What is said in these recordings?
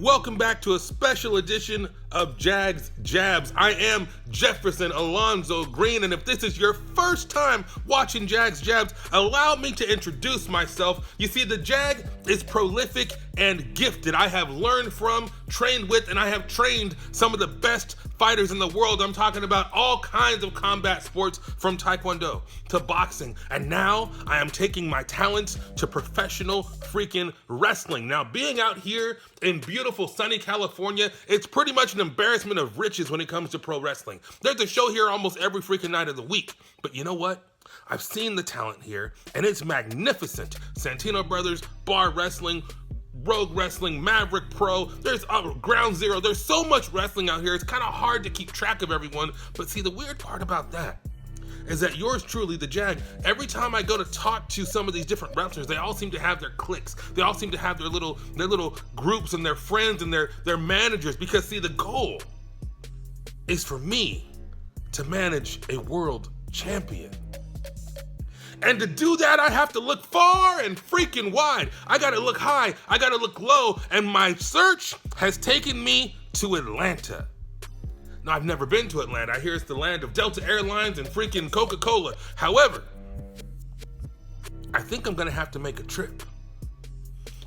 Welcome back to a special edition of Jags Jabs. I am Jefferson Alonzo Green, and if this is your first time watching Jags Jabs, allow me to introduce myself. You see, the Jag is prolific and gifted. I have learned from, trained with, and I have trained some of the best fighters in the world. I'm talking about all kinds of combat sports, from Taekwondo to boxing, and now I am taking my talents to professional freaking wrestling. Now, being out here in beautiful sunny California, it's pretty much an embarrassment of riches when it comes to pro wrestling. There's a show here almost every freaking night of the week. But you know what? I've seen the talent here, and it's magnificent. Santino Brothers, Bar Wrestling, Rogue Wrestling, Maverick Pro, there's Ground Zero. There's so much wrestling out here, it's kind of hard to keep track of everyone. But see, the weird part about that is that yours truly, the Jag, every time I go to talk to some of these different wrestlers, they all seem to have their cliques. They all seem to have their little groups and their friends and their managers, because see, the goal is for me to manage a world champion. And to do that, I have to look far and freaking wide. I gotta look high, I gotta look low, and my search has taken me to Atlanta. Now, I've never been to Atlanta. I hear it's the land of Delta Airlines and freaking Coca-Cola. However, I think I'm gonna have to make a trip,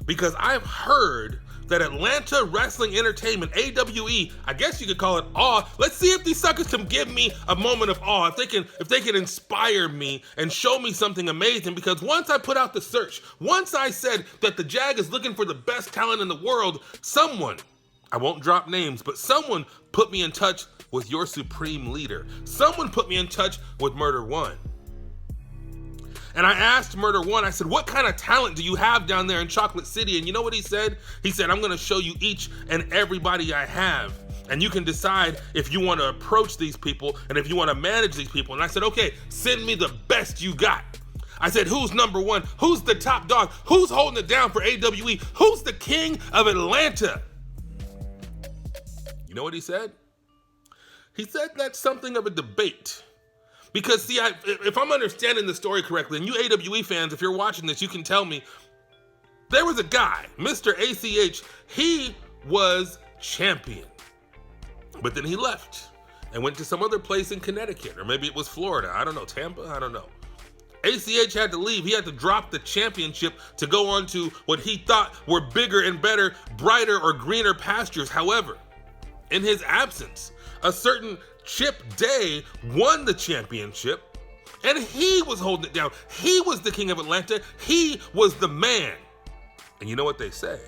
because I've heard that Atlanta Wrestling Entertainment, AWE, I guess you could call it awe. Let's see if these suckers can give me a moment of awe, if they can inspire me and show me something amazing. Because once I put out the search, once I said that the Jag is looking for the best talent in the world, someone, I won't drop names, but someone put me in touch with your supreme leader. Someone put me in touch with Murder One. And I asked Murder One, I said, what kind of talent do you have down there in Chocolate City? And you know what he said? He said, I'm gonna show you each and everybody I have, and you can decide if you wanna approach these people and if you wanna manage these people. And I said, okay, send me the best you got. I said, who's number one? Who's the top dog? Who's holding it down for AWE? Who's the king of Atlanta? You know what he said? He said that's something of a debate. Because see, if I'm understanding the story correctly, and you AWE fans, if you're watching this, you can tell me, there was a guy, Mr. ACH, he was champion. But then he left and went to some other place in Connecticut, or maybe it was Florida, I don't know, Tampa, I don't know. ACH had to leave. He had to drop the championship to go on to what he thought were bigger and better, brighter or greener pastures. However, in his absence, a certain Chip Day won the championship, and he was holding it down. He was the king of Atlanta. He was the man. And you know what they say?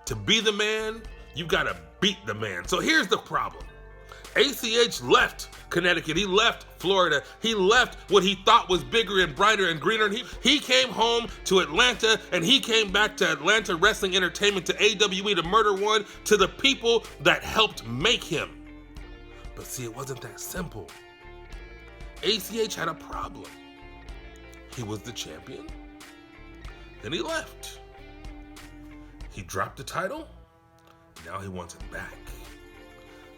To be the man, you gotta beat the man. So here's the problem. ACH left Connecticut, he left Florida, he left what he thought was bigger and brighter and greener, and he came home to Atlanta, and he came back to Atlanta Wrestling Entertainment, to AWE, to Murder One, to the people that helped make him. But see, it wasn't that simple. ACH had a problem. He was the champion, then he left. He dropped the title, now he wants it back.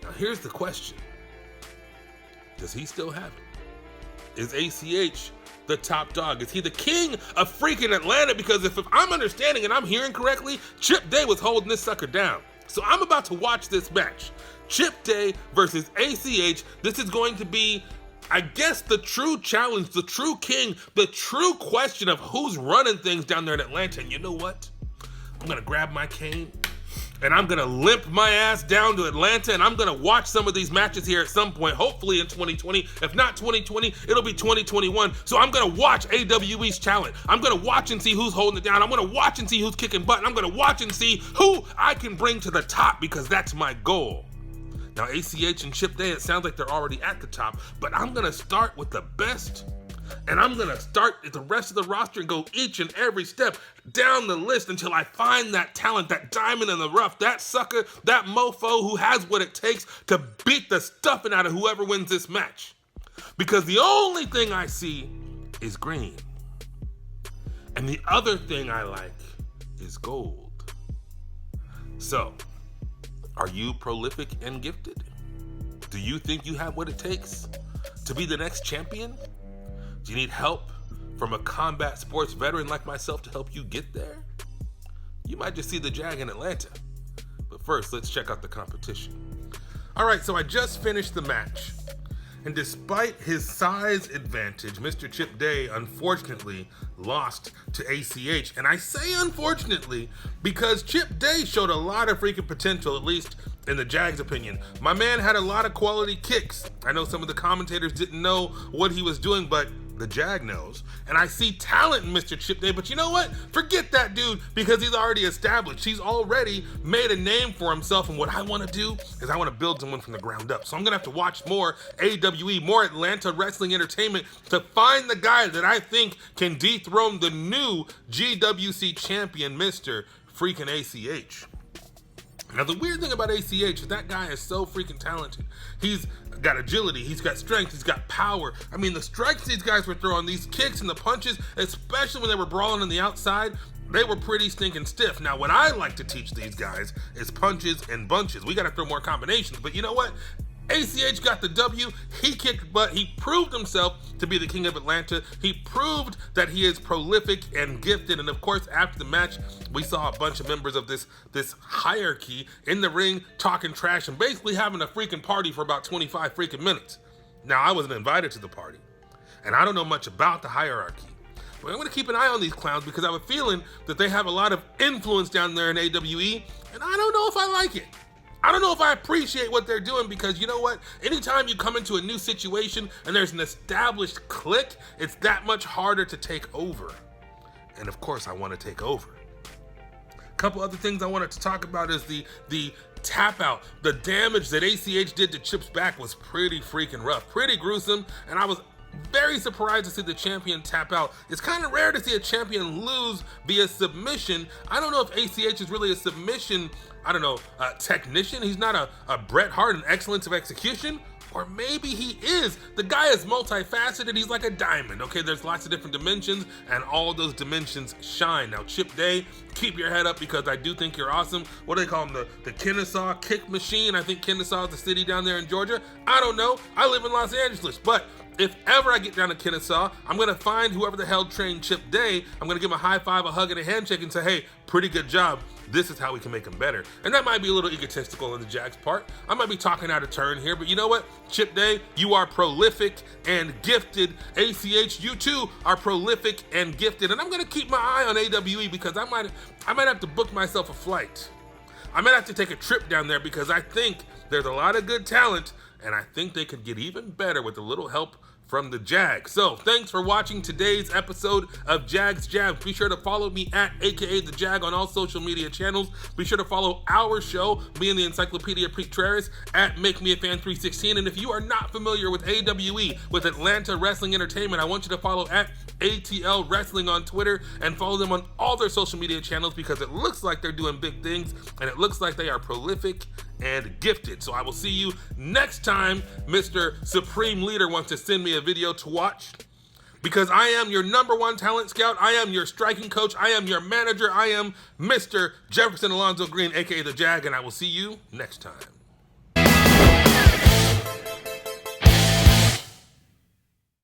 Now here's the question. Does he still have it? Is ACH the top dog? Is he the king of freaking Atlanta? Because if I'm understanding and I'm hearing correctly, Chip Day was holding this sucker down. So I'm about to watch this match. Chip Day versus ACH. This is going to be, I guess, the true challenge, the true king, the true question of who's running things down there in Atlanta. And you know what? I'm gonna grab my cane and I'm gonna limp my ass down to Atlanta, and I'm gonna watch some of these matches here at some point, hopefully in 2020. If not 2020, it'll be 2021. So I'm gonna watch AWE's talent. I'm gonna watch and see who's holding it down. I'm gonna watch and see who's kicking butt. And I'm gonna watch and see who I can bring to the top, because that's my goal. Now, ACH and Chip Day, it sounds like they're already at the top, but I'm gonna start with the best, and I'm gonna start at the rest of the roster and go each and every step down the list until I find that talent, that diamond in the rough, that sucker, that mofo who has what it takes to beat the stuffing out of whoever wins this match. Because the only thing I see is green, and the other thing I like is gold. So, are you prolific and gifted? Do you think you have what it takes to be the next champion? Do you need help from a combat sports veteran like myself to help you get there? You might just see the Jag in Atlanta. first, let's check out the competition. All right, so I just finished the match. And despite his size advantage, Mr. Chip Day unfortunately lost to ACH. And I say unfortunately because Chip Day showed a lot of freaking potential, at least in the Jags' opinion. My man had a lot of quality kicks. I know some of the commentators didn't know what he was doing, but the Jag knows. And I see talent in Mr. Chip Day, but you know what? Forget that dude because he's already established. He's already made a name for himself, and what I want to do is I want to build someone from the ground up. So I'm going to have to watch more AWE, more Atlanta Wrestling Entertainment to find the guy that I think can dethrone the new GWC champion, Mr. freaking ACH. Now, the weird thing about ACH is that guy is so freaking talented. He's got agility, he's got strength, he's got power. I mean, the strikes these guys were throwing, these kicks and the punches, especially when they were brawling on the outside, they were pretty stinking stiff. Now, what I like to teach these guys is punches and bunches. We got to throw more combinations, but you know what? ACH got the W, he kicked butt, he proved himself to be the king of Atlanta, he proved that he is prolific and gifted, and of course after the match, we saw a bunch of members of this hierarchy in the ring talking trash and basically having a freaking party for about 25 freaking minutes. Now, I wasn't invited to the party, and I don't know much about the hierarchy, but I'm gonna keep an eye on these clowns because I have a feeling that they have a lot of influence down there in AWE, and I don't know if I like it. I don't know if I appreciate what they're doing because you know what? Anytime you come into a new situation and there's an established clique, it's that much harder to take over. And of course, I want to take over. A couple other things I wanted to talk about is the tap out. The damage that ACH did to Chip's back was pretty freaking rough, pretty gruesome, and I was very surprised to see the champion tap out. It's kind of rare to see a champion lose via submission. I don't know if ACH is really a submission, technician. He's not a Bret Hart in excellence of execution, or maybe he is. The guy is multifaceted. He's like a diamond. Okay, there's lots of different dimensions, and all those dimensions shine. Now, Chip Day, keep your head up because I do think you're awesome. What do they call him? The Kennesaw Kick Machine. I think Kennesaw is the city down there in Georgia. I don't know. I live in Los Angeles, but if ever I get down to Kennesaw, I'm going to find whoever the hell trained Chip Day. I'm going to give him a high five, a hug, and a handshake and say, hey, pretty good job. This is how we can make him better. And that might be a little egotistical on the Jags part. I might be talking out of turn here, but you know what? Chip Day, you are prolific and gifted. ACH, you too are prolific and gifted. And I'm going to keep my eye on AWE because I might have to book myself a flight. I might have to take a trip down there because I think there's a lot of good talent and I think they could get even better with a little help from the Jags. So thanks for watching today's episode of Jags Jabs. Be sure to follow me at AKA The Jag on all social media channels. Be sure to follow our show, me and the Encyclopedia Pretraris, at Make Me a Fan 316. And if you are not familiar with AWE, with Atlanta Wrestling Entertainment, I want you to follow at ATL Wrestling on Twitter and follow them on all their social media channels because it looks like they're doing big things and it looks like they are prolific and gifted. So I will see you next time Mr. Supreme Leader wants to send me a video to watch because I am your #1 talent scout. I am your striking coach. I am your manager. I am Mr. Jefferson Alonzo Green, aka The Jag, and I will see you next time.